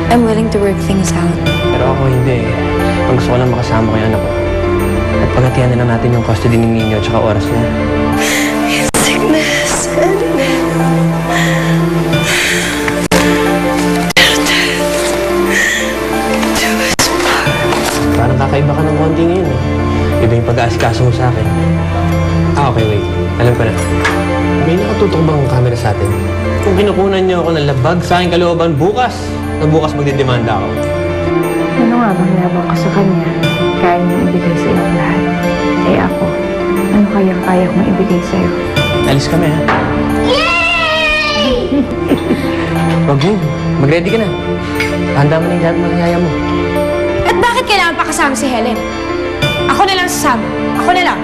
I'm willing to work things out. Pero ako hindi eh. Ang gusto ko lang makasama ko yung anak ko. At paghatihan na lang natin yung custody ng ninyo at saka oras niya. Sickness and Parang kakaiba ka ng konti ngayon eh. Iba yung pag-aasikaso mo sa akin. Okay, wait. Alam ko na. May nakatutok bang camera sa atin? Kung kinukunan niyo ako ng labag sa aking kalooban bukas, na bukas magdidemanda ako. Ano nga bang labang ko sa kanya? Kaya niyang ibigay sa iyo lahat. Eh ako, ano kayang kaya kong ibigay sa iyo? Alis kami, ha? Yay! Wag mo. Mag-ready ka na. Handa mo na yung lahat ng yaya mo. At bakit kailangan pa kasama si Helen? Ako na lang sasama. Ako na lang.